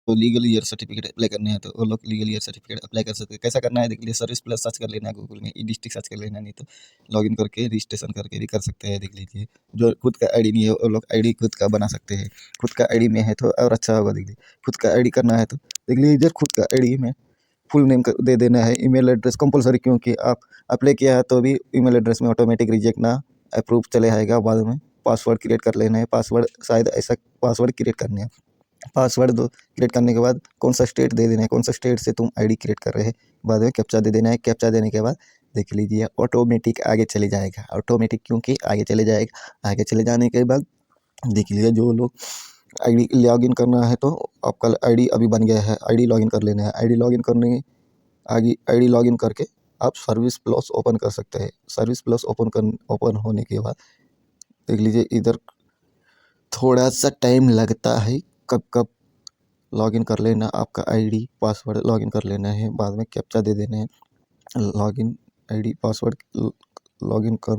तो legal year certificate apply करने हैं तो वो लोग लीगल ईयर सर्टिफिकेट अप्लाई कर सकते हैं। कैसा करना है देख लीजिए, सर्विस प्लस सर्च कर लेना है गूगल में, ई डिस्ट्रिक्ट सर्च कर लेना है, नहीं तो लॉगिन करके रजिस्ट्रेशन करके भी कर सकते हैं। देख लीजिए, जो खुद का आईडी नहीं है वो लोग आईडी खुद का बना सकते हैं। खुद का आईडी में है तो और अच्छा होगा। देख लीजिए, खुद का आईडी करना है तो देख लीजिए, इधर खुद का आईडी में फुल नेम दे देना है, ईमेल एड्रेस कंपलसरी, क्योंकि आप अप्लाई किया है तो भी ईमेल एड्रेस में ऑटोमेटिक रिजेक्ट ना अप्रूव चले आएगा। बाद में पासवर्ड क्रिएट कर लेना है, पासवर्ड शायद ऐसा पासवर्ड क्रिएट करने हैं। पासवर्ड दो क्रिएट करने के बाद कौन सा स्टेट दे देना है, कौन सा स्टेट से तुम आईडी क्रिएट कर रहे हैं। बाद में कैप्चा दे देना है, कैप्चा देने के बाद देख लीजिए ऑटोमेटिक आगे चले जाएगा। ऑटोमेटिक क्योंकि आगे चले जाएगा, आगे चले जाने के बाद देख लीजिए जो लोग आईडी लॉगिन करना है तो आपका आईडी अभी बन गया है, आईडी लॉगिन कर लेना है। आईडी लॉगिन करने आगे आईडी लॉगिन करके आप सर्विस प्लस ओपन कर सकते हैं। सर्विस प्लस ओपन होने के बाद देख लीजिए इधर थोड़ा सा टाइम लगता है, कब कब लॉगिन कर लेना, आपका आईडी पासवर्ड लॉगिन कर लेना है, बाद में कैप्चा दे देना है। लॉगिन आईडी पासवर्ड लॉगिन कर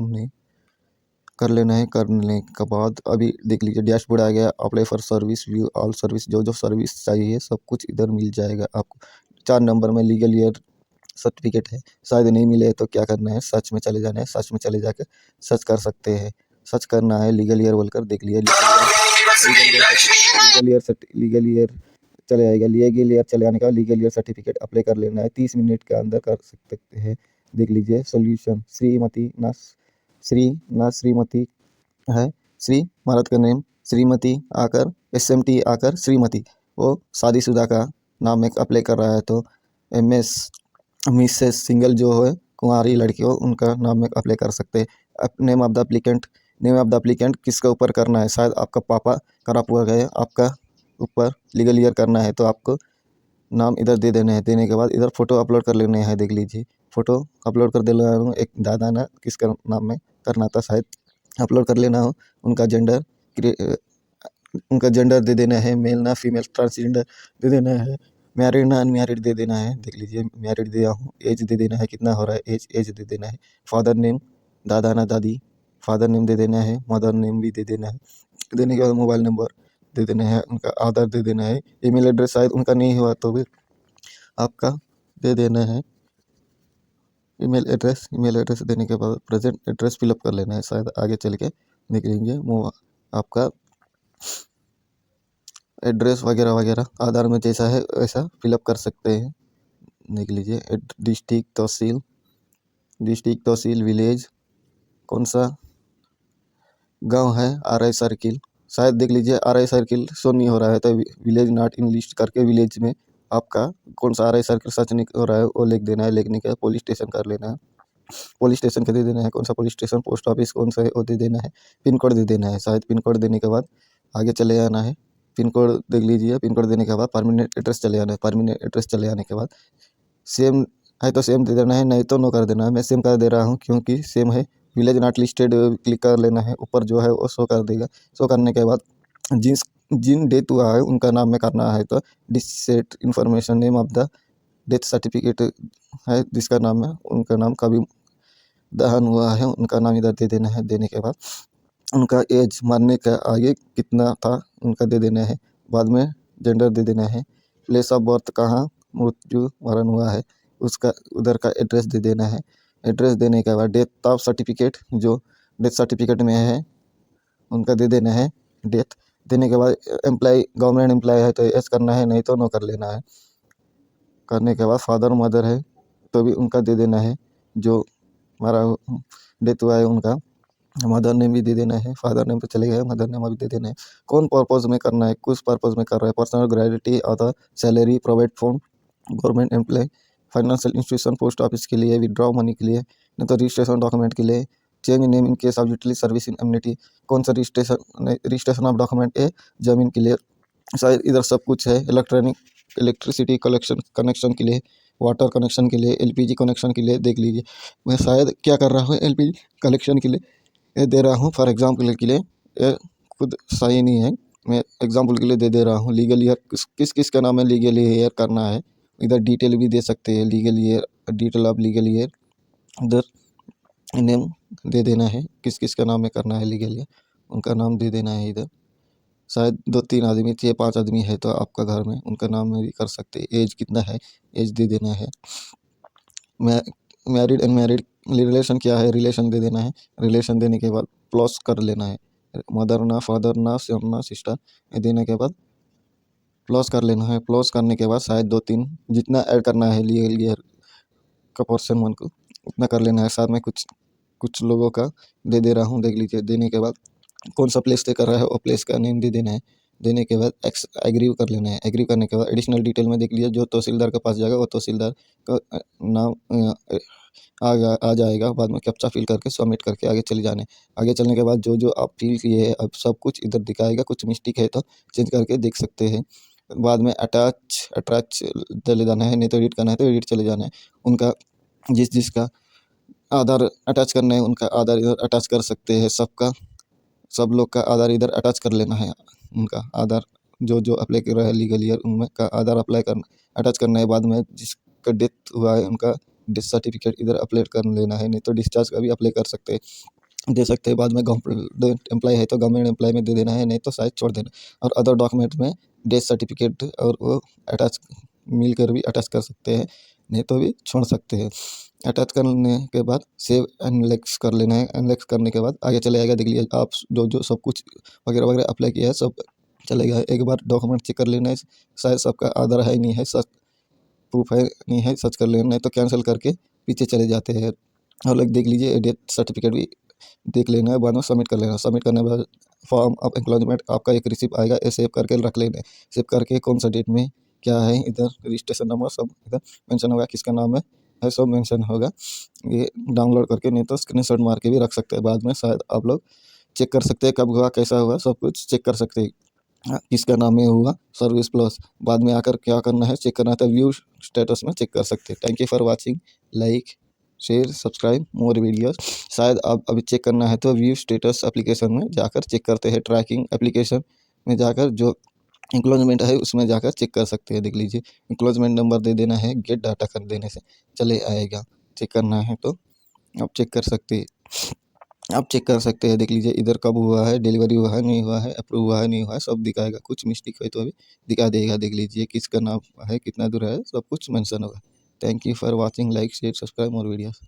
लेना है। करने के बाद अभी देख लीजिए डैशबोर्ड आ गया, apply for service, view all service, जो जो सर्विस चाहिए सब कुछ इधर मिल जाएगा आपको। 4 नंबर में लीगल ईयर सर्टिफिकेट है, शायद नहीं मिले तो क्या करना है, सर्च में चले जाना है। सर्च में चले जाकर सर्च कर सकते हैं। सर्च करना है लीगल ईयर बोलकर, देख लिया लीगल ईयर चले आएगा। लीगल ईयर चले आने का लीगल ईयर सर्टिफिकेट अप्लाई कर लेना है, 30 मिनट के अंदर कर सकते हैं। देख लीजिए सोल्यूशन श्रीमती है, श्री भारत का नेम, श्रीमती आकर SMT आकर श्रीमती, वो शादीशुदा का नाम एक अप्लाई कर रहा है तो MS मिसेस सिंगल जो है कुंवारी लड़की हो उनका नाम में अप्लाई कर सकते हैं। नेम ऑफ द अप्लीकेंट किसका ऊपर करना है, शायद आपका पापा खराब हुआ गया, आपका ऊपर लीगल ईयर करना है तो आपको नाम इधर दे देना है। देने के बाद इधर फ़ोटो अपलोड कर लेने हैं। देख लीजिए फ़ोटो अपलोड कर देना है। एक दादा ना किसका नाम में करना था शायद, अपलोड कर लेना हो। उनका जेंडर दे देना है, मेल ना फीमेल, ट्रांसजेंडर दे देना है, मैरिड ना अनमैरिड दे देना है। देख लीजिए मैरिड दिया हूँ। एज दे देना है, कितना हो रहा है एज दे देना है। फादर नेम, दादा ना दादी, फादर नेम दे देना है, मदर नेम भी दे देना है। देने के बाद मोबाइल नंबर दे देना है, उनका आधार दे देना है। ईमेल एड्रेस शायद उनका नहीं हुआ तो भी आपका दे देना है ईमेल एड्रेस देने के बाद प्रेजेंट एड्रेस फिलअप कर लेना है, शायद आगे चल के देख लीजिए आपका एड्रेस वगैरह वगैरह आधार में जैसा है वैसा फिलअप कर सकते हैं। देख लीजिए डिस्ट्रिक्ट तहसील विलेज कौन सा गांव है, RI सर्किल, शायद देख लीजिए RI सर्किल शो नहीं हो रहा है तो विलेज नॉट इन लिस्ट करके विलेज में आपका कौन सा RI सर्किल सर्च नहीं हो रहा है वो लिख देना है। लिखने के पुलिस स्टेशन कर लेना है, पुलिस स्टेशन का दे देना है, कौन सा पुलिस स्टेशन, पोस्ट ऑफिस कौन सा है वो दे देना है। पिन कोड दे देना है, शायद पिन कोड देने के बाद आगे चले जाना है। पिन कोड देख लीजिए, पिन कोड देने के बाद परमानेंट एड्रेस चले जाना है। परमानेंट एड्रेस चले जाने के बाद सेम है तो सेम दे देना है, नहीं तो नो कर देना है। मैं सेम कर दे रहा हूँ क्योंकि सेम है। विलेज नॉट लिस्टेड क्लिक कर लेना है, ऊपर जो है वो शो कर देगा। शो करने के बाद जिन डेथ हुआ है उनका नाम में करना है तो decedent information, name of the death certificate है जिसका नाम है, उनका नाम कभी दहन हुआ है उनका नाम इधर दे देना है। देने के बाद उनका एज मरने का आगे कितना था उनका दे देना है। बाद में जेंडर दे देना है। प्लेस ऑफ बर्थ कहाँ मृत्यु मरण हुआ है उसका उधर का एड्रेस दे देना है। एड्रेस देने के बाद डेथ ऑफ सर्टिफिकेट जो डेथ सर्टिफिकेट में है उनका दे देना है। डेथ देने के बाद एम्प्लॉय गवर्नमेंट एम्प्लॉय है तो एस करना है, नहीं तो नो कर लेना है। करने के बाद फादर मदर है तो भी उनका दे देना है, जो हमारा डेथ हुआ है उनका मदर नेम भी दे देना है। फादर नेम तो चले गए, मदर नेम अभी दे देना है। कौन पर्पज़ में करना है, कुछ पर्पज़ में कर रहा है, personal gratuity other salary provide form government employ, financial institution, post office के लिए, विड्रॉ मनी के लिए, नहीं तो रजिस्ट्रेशन डॉक्यूमेंट के लिए, change name in case of utility service in immunity, कौन सा रजिस्ट्रेशन ऑफ डॉक्यूमेंट है ज़मीन के लिए, शायद इधर सब कुछ है। इलेक्ट्रिसिटी कनेक्शन के लिए, वाटर कनेक्शन के लिए, LPG कनेक्शन के लिए। देख लीजिए मैं शायद क्या कर रहा हूँ, LPG कनेक्शन के लिए ये दे रहा हूँ फॉर एग्जांपल के लिए, ये खुद सही नहीं है, मैं एग्जांपल के लिए दे रहा हूँ। लीगल ईयर किस किस का नाम है लीगल ईयर करना है, इधर डिटेल भी दे सकते हैं। Legal year detail of legal year, इधर नेम दे देना है, किस किस का नाम में करना है लीगल ईयर उनका नाम दे देना है इधर। शायद 2-3 आदमी 4-5 आदमी है तो आपका घर में, उनका नाम में भी कर सकते हैं। एज कितना है, एज दे देना है। मैरिड अनमैरिड रिलेशन क्या है, रिलेशन दे देना है। रिलेशन देने के बाद प्लस कर लेना है। मदर ना, फादर ना, सन ना, सिस्टर, ये देने के बाद प्लस कर लेना है। प्लस करने के बाद शायद 2-3 जितना ऐड करना है लीगल ईयर का पोर्शन 1 को उतना कर लेना है। साथ में कुछ कुछ लोगों का दे रहा हूँ, देख लीजिए। देने के बाद कौन सा प्लेस से कर रहा है वो प्लेस का नेम दे देना है। देने के बाद एग्री कर लेना है। एग्री करने के बाद एडिशनल डिटेल में देख लीजिए, जो तहसीलदार के पास जाएगा वो तहसीलदार का नाम आ जाएगा। बाद में कैप्चा फिल करके सबमिट करके आगे चले जाने। आगे चलने के बाद जो जो आप फिल किए हैं अब सब कुछ इधर दिखाएगा। कुछ मिस्टेक है तो चेंज करके देख सकते हैं। बाद में अटैच चले जाना है, नहीं तो एडिट करना है तो एडिट चले जाना है। उनका जिसका आधार अटैच करना है उनका आधार इधर अटैच कर सकते हैं। सब लोग का आधार इधर अटैच कर लेना है। उनका आधार जो अप्लाई कर रहा है लीगल ईयर उनमें का आधार अटैच करना है। बाद में जिसका डेथ हुआ है उनका डेथ सर्टिफिकेट इधर अप्लाई कर लेना है, नहीं तो डिस्चार्ज का भी अप्लाई कर सकते हैं, दे सकते हैं। बाद में गवर्नमेंट एम्प्लॉय है तो गवर्नमेंट एम्प्लॉय में दे देना है, नहीं तो शायद छोड़ देना। और अदर डॉक्यूमेंट में डेथ सर्टिफिकेट और वो अटैच मिलकर भी अटैच कर सकते हैं, नहीं तो भी छोड़ सकते हैं। अटैच करने के बाद सेव एनलेक्स कर लेना है। एनलेक्स करने के बाद आगे चले आएगा। देख लीजिए आप जो सब कुछ वगैरह वगैरह अप्लाई किया है सब चलेगा। एक बार डॉक्यूमेंट चेक कर लेना है, शायद सबका आधार है नहीं है, सच प्रूफ है नहीं है, सच कर लेना, नहीं तो कैंसिल करके पीछे चले जाते हैं। और लाइक देख लीजिए डेथ सर्टिफिकेट भी देख लेना है। बाद में सबमिट कर लेना। सबमिट करने के बाद फॉर्म ऑफ एम्प्लॉयमेंट आपका एक रिसिप्ट आएगा, ये सेव करके रख लेना। सेव करके कौन सा डेट में क्या है इधर रजिस्ट्रेशन नंबर सब इधर मेंशन होगा, किसका नाम है सब मेंशन होगा। ये डाउनलोड करके नहीं तो स्क्रीनशॉट मार के भी रख सकते हैं। बाद में शायद आप लोग चेक कर सकते हैं कब हुआ, कैसा हुआ, सब कुछ चेक कर सकते हैं। किसका नाम में हुआ सर्विस प्लस। बाद में आकर क्या करना है, चेक करना है तो व्यू स्टेटस में चेक कर सकते हैं। Thank you for watching. Like share subscribe more videos. शायद आप अभी चेक करना है तो व्यू स्टेटस एप्लीकेशन में जाकर चेक करते हैं। ट्रैकिंग एप्लीकेशन में जाकर जो इंक्लोजमेंट है उसमें जाकर चेक कर सकते हैं। देख लीजिए इंक्लोजमेंट नंबर दे देना है, गेट डाटा कर देने से चले आएगा। चेक करना है तो आप चेक कर सकते हैं। आप चेक कर सकते हैं। देख लीजिए इधर कब हुआ है, डिलीवरी हुआ है नहीं हुआ है, अप्रूव हुआ है नहीं हुआ है, सब दिखाएगा। कुछ मिस्टेक है तो अभी दिखा देगा। देख लीजिए किसका नाम है, कितना दूर है, सब कुछ मेंशन होगा। Thank you for watching. Like share subscribe more videos.